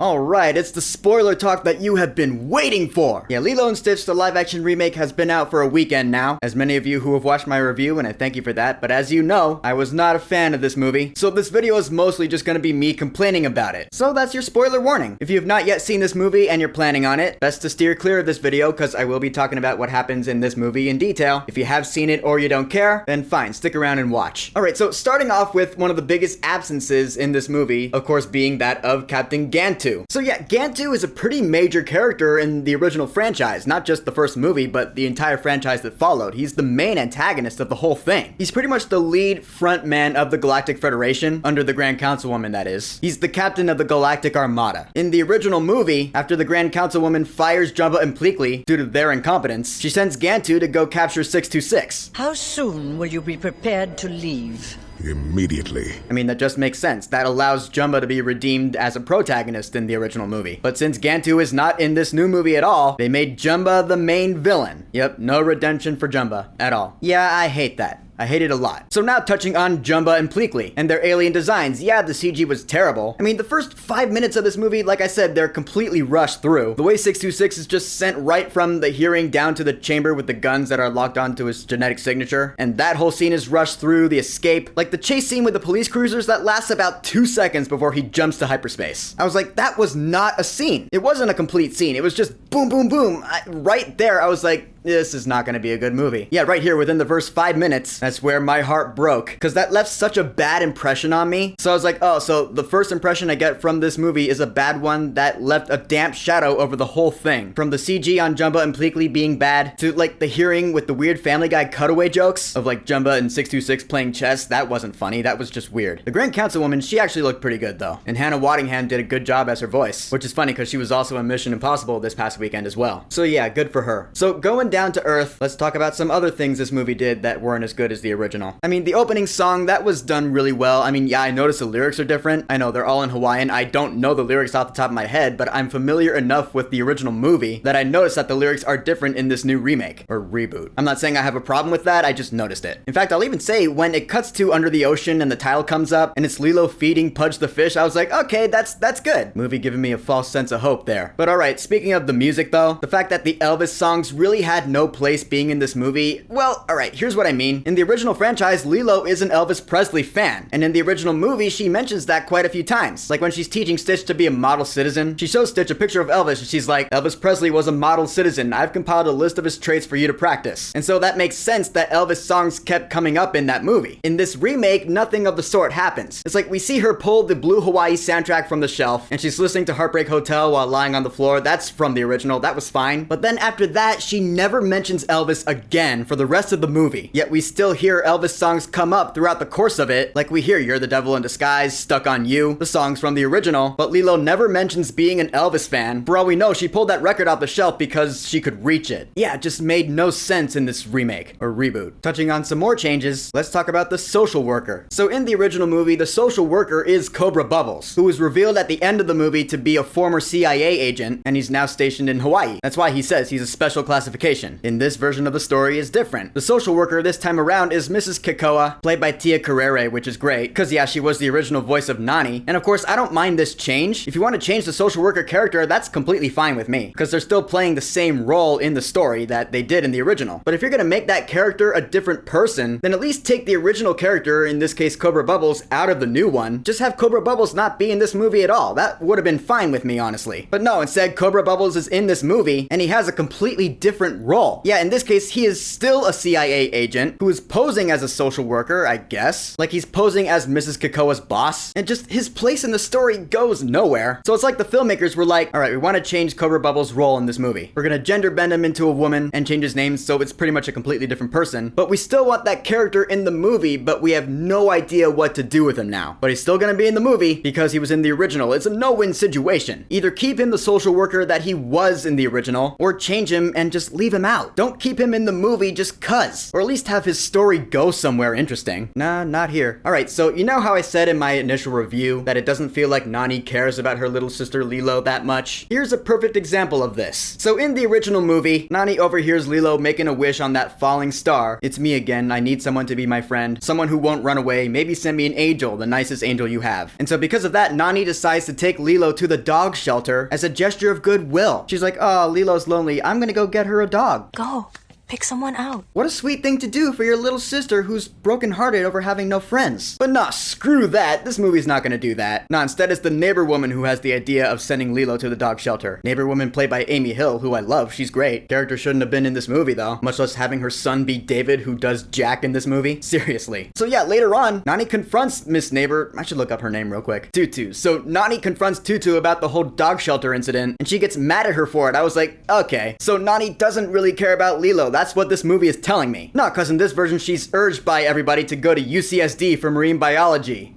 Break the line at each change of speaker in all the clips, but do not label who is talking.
Alright, it's the spoiler talk that you have been waiting for! Yeah, Lilo and Stitch, the live-action remake, has been out for a weekend now, as many of you who have watched my review, and I thank you for that, but as you know, I was not a fan of this movie, so this video is mostly just gonna be me complaining about it. So that's your spoiler warning. If you have not yet seen this movie and you're planning on it, best to steer clear of this video, because I will be talking about what happens in this movie in detail. If you have seen it or you don't care, then fine, stick around and watch. Alright, so starting off with one of the biggest absences in this movie, of course being that of Captain Gantu. So yeah, Gantu is a pretty major character in the original franchise, not just the first movie, but the entire franchise that followed. He's the main antagonist of the whole thing. He's pretty much the lead front man of the Galactic Federation, under the Grand Councilwoman, that is. He's the captain of the Galactic Armada. In the original movie, after the Grand Councilwoman fires Jumba and Pleakley due to their incompetence, she sends Gantu to go capture 626.
How soon will you be prepared to leave?
Immediately.
I mean, that just makes sense. That allows Jumba to be redeemed as a protagonist in the original movie. But since Gantu is not in this new movie at all, they made Jumba the main villain. Yep, no redemption for Jumba at all. Yeah, I hate that. I hate it a lot. So now touching on Jumba and Pleakley and their alien designs. Yeah, the CG was terrible. I mean, the first 5 minutes of this movie, like I said, they're completely rushed through. The way 626 is just sent right from the hearing down to the chamber with the guns that are locked onto his genetic signature. And that whole scene is rushed through, the escape. Like the chase scene with the police cruisers, that lasts about 2 seconds before he jumps to hyperspace. I was like, that was not a scene. It wasn't a complete scene. It was just boom, boom, boom. Right there, I was like, this is not gonna be a good movie. Yeah, right here within the first 5 minutes, that's where my heart broke, because that left such a bad impression on me. So I was like, oh, so the first impression I get from this movie is a bad one that left a damp shadow over the whole thing. From the CG on Jumba and Pleakley being bad, to like the hearing with the weird Family Guy cutaway jokes of like Jumba and 626 playing chess. That wasn't funny, that was just weird. The Grand Councilwoman, she actually looked pretty good though. And Hannah Waddingham did a good job as her voice, which is funny because she was also in Mission Impossible this past weekend as well. So yeah, good for her. So going down to Earth, let's talk about some other things this movie did that weren't as good as the original. I mean, the opening song, that was done really well. I mean, yeah, I noticed the lyrics are different. I know they're all in Hawaiian. I don't know the lyrics off the top of my head, but I'm familiar enough with the original movie that I noticed that the lyrics are different in this new remake, or reboot. I'm not saying I have a problem with that, I just noticed it. In fact, I'll even say, when it cuts to Under the Ocean and the title comes up, and it's Lilo feeding Pudge the fish, I was like, okay, that's good. Movie giving me a false sense of hope there. But alright, speaking of the music though, the fact that the Elvis songs really had no place being in this movie, well, alright, here's what I mean. In the original franchise, Lilo is an Elvis Presley fan, and in the original movie, she mentions that quite a few times. Like when she's teaching Stitch to be a model citizen, she shows Stitch a picture of Elvis, and she's like, Elvis Presley was a model citizen. I've compiled a list of his traits for you to practice. And so that makes sense that Elvis songs kept coming up in that movie. In this remake, nothing of the sort happens. It's like we see her pull the Blue Hawaii soundtrack from the shelf, and she's listening to Heartbreak Hotel while lying on the floor. That's from the original, that was fine. But then after that, she never mentions Elvis again for the rest of the movie. Yet we still hear Elvis songs come up throughout the course of it, like we hear You're the Devil in Disguise, Stuck on You, the songs from the original, but Lilo never mentions being an Elvis fan. For all we know, she pulled that record off the shelf because she could reach it. Yeah, it just made no sense in this remake, or reboot. Touching on some more changes, let's talk about the social worker. So in the original movie, the social worker is Cobra Bubbles, who was revealed at the end of the movie to be a former CIA agent, and he's now stationed in Hawaii. That's why he says he's a special classification. In this version of the story is different. The social worker this time around is Mrs. Kikoa, played by Tia Carrere, which is great, because yeah, she was the original voice of Nani. And of course, I don't mind this change. If you want to change the social worker character, that's completely fine with me, because they're still playing the same role in the story that they did in the original. But if you're gonna make that character a different person, then at least take the original character, in this case Cobra Bubbles, out of the new one. Just have Cobra Bubbles not be in this movie at all. That would have been fine with me, honestly. But no, instead Cobra Bubbles is in this movie, and he has a completely different role. Yeah, in this case, he is still a CIA agent who is posing as a social worker, I guess. Like he's posing as Mrs. Kikoa's boss, and just his place in the story goes nowhere. So it's like the filmmakers were like, alright, we want to change Cobra Bubbles' role in this movie. We're gonna gender bend him into a woman and change his name so it's pretty much a completely different person, but we still want that character in the movie, but we have no idea what to do with him now. But he's still gonna be in the movie because he was in the original. It's a no-win situation. Either keep him the social worker that he was in the original, or change him and just leave him him out. Don't keep him in the movie just cuz. Or at least have his story go somewhere interesting. Nah, not here. Alright, so you know how I said in my initial review that it doesn't feel like Nani cares about her little sister Lilo that much? Here's a perfect example of this. So in the original movie, Nani overhears Lilo making a wish on that falling star. It's me again, I need someone to be my friend. Someone who won't run away, maybe send me an angel, the nicest angel you have. And so because of that, Nani decides to take Lilo to the dog shelter as a gesture of goodwill. She's like, oh, Lilo's lonely, I'm gonna go get her a dog.
Go. Pick someone out.
What a sweet thing to do for your little sister who's brokenhearted over having no friends. But nah, screw that. This movie's not gonna do that. Nah, instead it's the neighbor woman who has the idea of sending Lilo to the dog shelter. Neighbor woman played by Amy Hill, who I love. She's great. Character shouldn't have been in this movie though, much less having her son be David, who does Jack in this movie. Seriously. So yeah, later on, Nani confronts Miss Neighbor. I should look up her name real quick. Tutu. So Nani confronts Tutu about the whole dog shelter incident, and she gets mad at her for it. I was like, okay. So Nani doesn't really care about Lilo. That's what this movie is telling me. Not because in this version she's urged by everybody to go to UCSD for marine biology.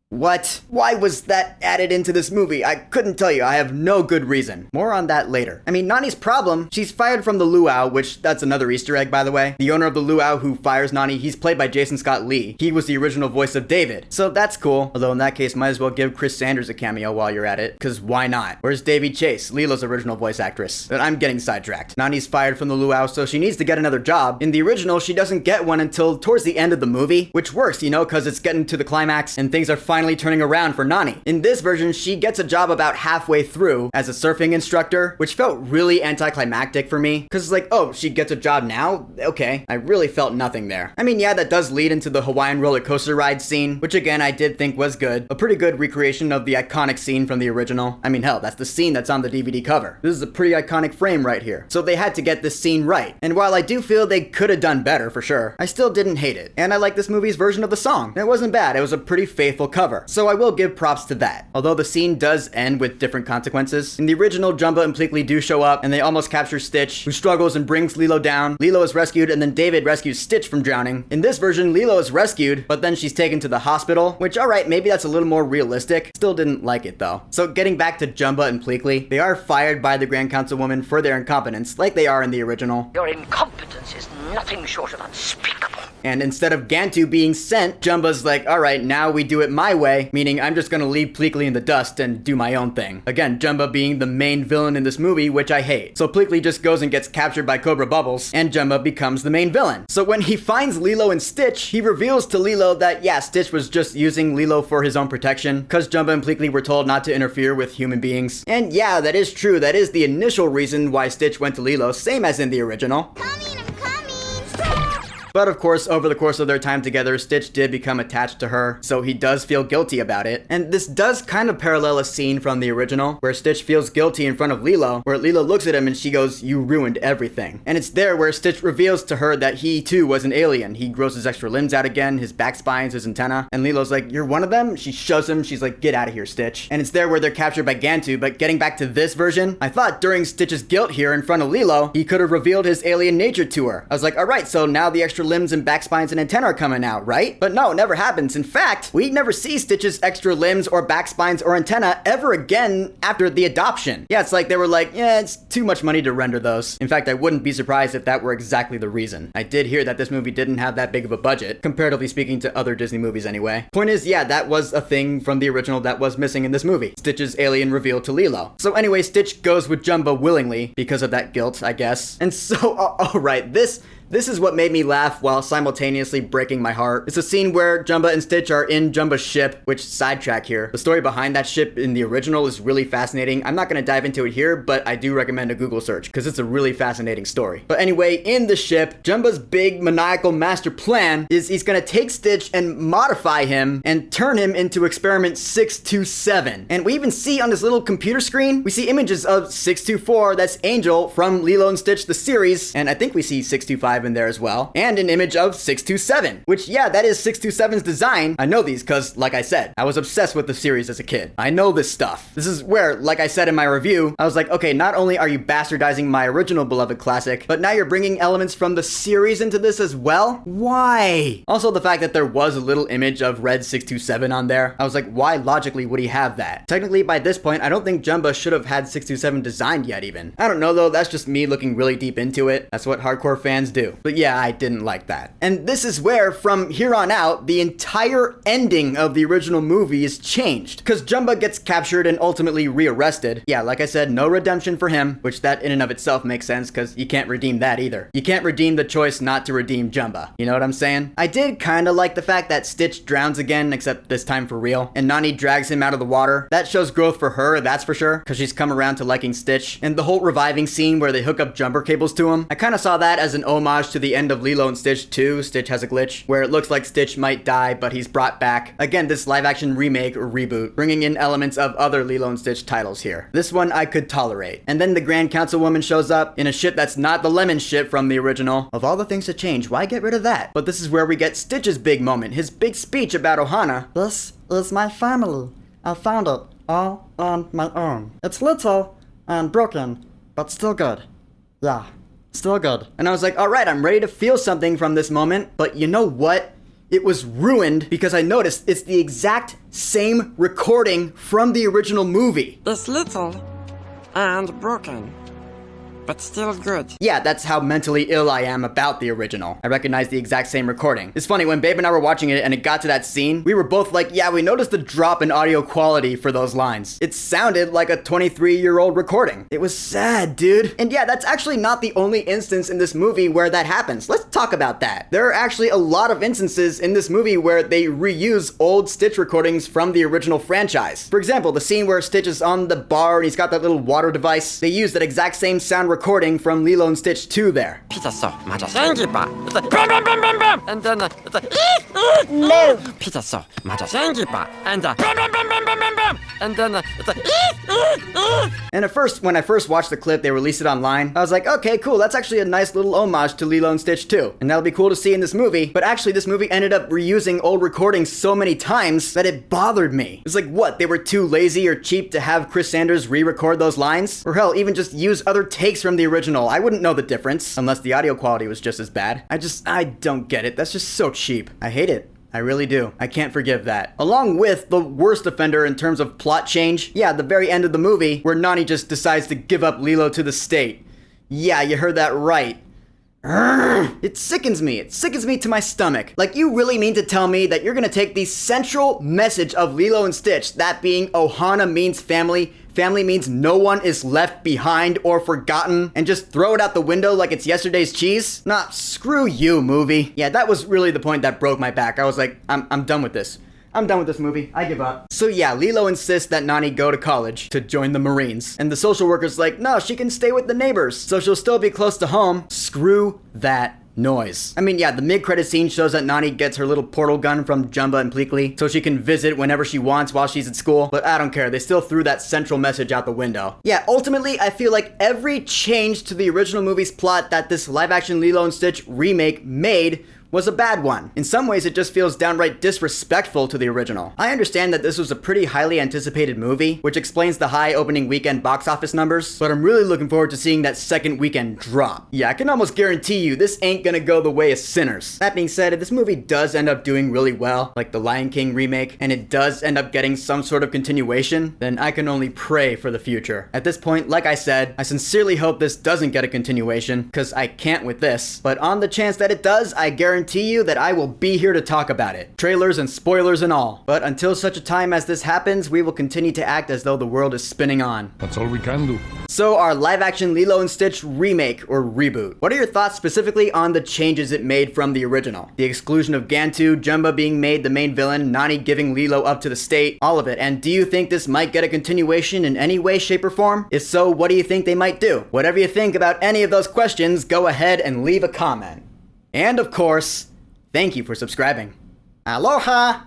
What? Why was that added into this movie? I couldn't tell you. I have no good reason. More on that later. I mean, Nani's problem, she's fired from the luau, which that's another Easter egg, by the way. The owner of the luau who fires Nani, he's played by Jason Scott Lee. He was the original voice of David. So that's cool. Although in that case, might as well give Chris Sanders a cameo while you're at it, because why not? Where's Davy Chase, Lilo's original voice actress? But I'm getting sidetracked. Nani's fired from the luau, so she needs to get another job. In the original, she doesn't get one until towards the end of the movie, which works, you know, because it's getting to the climax and things are finally turning around for Nani. In this version, she gets a job about halfway through as a surfing instructor, which felt really anticlimactic for me, because it's like, oh, she gets a job now? Okay. I really felt nothing there. I mean, yeah, that does lead into the Hawaiian roller coaster ride scene, which again, I did think was good. A pretty good recreation of the iconic scene from the original. I mean, hell, that's the scene that's on the DVD cover. This is a pretty iconic frame right here. So they had to get this scene right. And while I do feel they could have done better for sure, I still didn't hate it. And I like this movie's version of the song. It wasn't bad. It was a pretty faithful cover. So I will give props to that. Although the scene does end with different consequences. In the original, Jumba and Pleakley do show up and they almost capture Stitch, who struggles and brings Lilo down. Lilo is rescued and then David rescues Stitch from drowning. In this version, Lilo is rescued, but then she's taken to the hospital, which alright, maybe that's a little more realistic. Still didn't like it though. So getting back to Jumba and Pleakley, they are fired by the Grand Councilwoman for their incompetence, like they are in the original.
Your incompetence is nothing short of unspeakable.
And instead of Gantu being sent, Jumba's like, alright, now we do it my way, meaning I'm just gonna leave Pleakley in the dust and do my own thing. Again, Jumba being the main villain in this movie, which I hate. So Pleakley just goes and gets captured by Cobra Bubbles, and Jumba becomes the main villain. So when he finds Lilo and Stitch, he reveals to Lilo that, yeah, Stitch was just using Lilo for his own protection, because Jumba and Pleakley were told not to interfere with human beings. And yeah, that is true. That is the initial reason why Stitch went to Lilo, same as in the original. But of course, over the course of their time together, Stitch did become attached to her, so he does feel guilty about it. And this does kind of parallel a scene from the original, where Stitch feels guilty in front of Lilo, where Lilo looks at him and she goes, "You ruined everything." And it's there where Stitch reveals to her that he too was an alien. He grows his extra limbs out again, his back spines, his antenna, and Lilo's like, "You're one of them?" She shoves him, she's like, "Get out of here, Stitch." And it's there where they're captured by Gantu. But getting back to this version, I thought during Stitch's guilt here in front of Lilo, he could have revealed his alien nature to her. I was like, alright, so now the extra limbs and back spines and antenna are coming out, right? But no, it never happens. In fact, we never see Stitch's extra limbs or back spines or antenna ever again after the adoption. Yeah, it's like they were like, yeah, it's too much money to render those. In fact, I wouldn't be surprised if that were exactly the reason. I did hear that this movie didn't have that big of a budget, comparatively speaking to other Disney movies anyway. Point is, yeah, that was a thing from the original that was missing in this movie. Stitch's alien reveal to Lilo. So anyway, Stitch goes with Jumba willingly because of that guilt, I guess. And so, alright, This is what made me laugh while simultaneously breaking my heart. It's a scene where Jumba and Stitch are in Jumba's ship, which sidetrack here. The story behind that ship in the original is really fascinating. I'm not going to dive into it here, but I do recommend a Google search because it's a really fascinating story. But anyway, in the ship, Jumba's big maniacal master plan is he's going to take Stitch and modify him and turn him into experiment 627. And we even see on this little computer screen, we see images of 624, that's Angel from Lilo and Stitch the series, and I think we see 625 5 in there as well, and an image of 627, which, yeah, that is 627's design. I know these because, like I said, I was obsessed with the series as a kid. I know this stuff. This is where, like I said in my review, I was like, okay, not only are you bastardizing my original beloved classic, but now you're bringing elements from the series into this as well? Why? Also, the fact that there was a little image of Red 627 on there, I was like, why logically would he have that? Technically, by this point, I don't think Jumba should have had 627 designed yet even. I don't know though, that's just me looking really deep into it. That's what hardcore fans do. But yeah, I didn't like that. And this is where, from here on out, the entire ending of the original movie is changed. Because Jumba gets captured and ultimately rearrested. Yeah, like I said, no redemption for him, which that in and of itself makes sense because you can't redeem that either. You can't redeem the choice not to redeem Jumba. You know what I'm saying? I did kind of like the fact that Stitch drowns again, except this time for real, and Nani drags him out of the water. That shows growth for her, that's for sure, because she's come around to liking Stitch. And the whole reviving scene where they hook up jumper cables to him, I kind of saw that as an homage to the end of Lilo and Stitch 2, Stitch Has a Glitch, where it looks like Stitch might die, but he's brought back. Again, this live-action remake or reboot, bringing in elements of other Lilo and Stitch titles here. This one I could tolerate. And then the Grand Councilwoman shows up in a ship that's not the lemon ship from the original. Of all the things to change, why get rid of that? But this is where we get Stitch's big moment, his big speech about Ohana.
This is my family. I found it all on my own. It's little and broken, but still good. Yeah, still good.
And I was like, all right, I'm ready to feel something from this moment. But you know what? It was ruined because I noticed it's the exact same recording from the original movie.
It's little and broken, but still good.
Yeah, that's how mentally ill I am about the original. I recognize the exact same recording. It's funny, when Babe and I were watching it and it got to that scene, we were both like, yeah, we noticed the drop in audio quality for those lines. It sounded like a 23-year-old recording. It was sad, dude. And yeah, that's actually not the only instance in this movie where that happens. Let's talk about that. There are actually a lot of instances in this movie where they reuse old Stitch recordings from the original franchise. For example, the scene where Stitch is on the bar and he's got that little water device. They use that exact same sound recording from Lilo and Stitch 2 there.
Peter saw Maja Sangipa. It's like bam bam bam bam bam. And then it's like no. Peter saw Maja Sangipa. And bam bam bam bam bam bam bam. And then it's like
And at first, when I first watched the clip, they released it online, I was like, okay, cool, that's actually a nice little homage to Lilo and Stitch 2. And that'll be cool to see in this movie. But actually, this movie ended up reusing old recordings so many times that it bothered me. It's like, what, they were too lazy or cheap to have Chris Sanders re-record those lines? Or hell, even just use other takes from the original. I wouldn't know the difference, unless the audio quality was just as bad. I don't get it. That's just so cheap. I hate it. I really do. I can't forgive that. Along with the worst offender in terms of plot change, yeah, the very end of the movie, where Nani just decides to give up Lilo to the state. Yeah, you heard that right. It sickens me. It sickens me to my stomach. Like, you really mean to tell me that you're gonna take the central message of Lilo and Stitch, that being Ohana means family, family means no one is left behind or forgotten, and just throw it out the window like it's yesterday's cheese? Nah, screw you, movie. Yeah, that was really the point that broke my back. I was like, I'm done with this. I'm done with this movie. I give up. So yeah, Lilo insists that Nani go to college to join the Marines. And the social worker's like, no, she can stay with the neighbors, so she'll still be close to home. Screw that noise. I mean, yeah, the mid-credit scene shows that Nani gets her little portal gun from Jumba and Pleakley, so she can visit whenever she wants while she's at school, but I don't care, they still threw that central message out the window. Yeah, ultimately, I feel like every change to the original movie's plot that this live-action Lilo and Stitch remake made was a bad one. In some ways, it just feels downright disrespectful to the original. I understand that this was a pretty highly anticipated movie, which explains the high opening weekend box office numbers, but I'm really looking forward to seeing that second weekend drop. Yeah, I can almost guarantee you this ain't gonna go the way of Sinners. That being said, if this movie does end up doing really well, like the Lion King remake, and it does end up getting some sort of continuation, then I can only pray for the future. At this point, like I said, I sincerely hope this doesn't get a continuation, because I can't with this, but on the chance that it does, I guarantee you that I will be here to talk about it. Trailers and spoilers and all. But until such a time as this happens, we will continue to act as though the world is spinning on.
That's all we can do.
So our live-action Lilo and Stitch remake or reboot. What are your thoughts specifically on the changes it made from the original? The exclusion of Gantu, Jumba being made the main villain, Nani giving Lilo up to the state, all of it. And do you think this might get a continuation in any way, shape, or form? If so, what do you think they might do? Whatever you think about any of those questions, go ahead and leave a comment. And of course, thank you for subscribing. Aloha!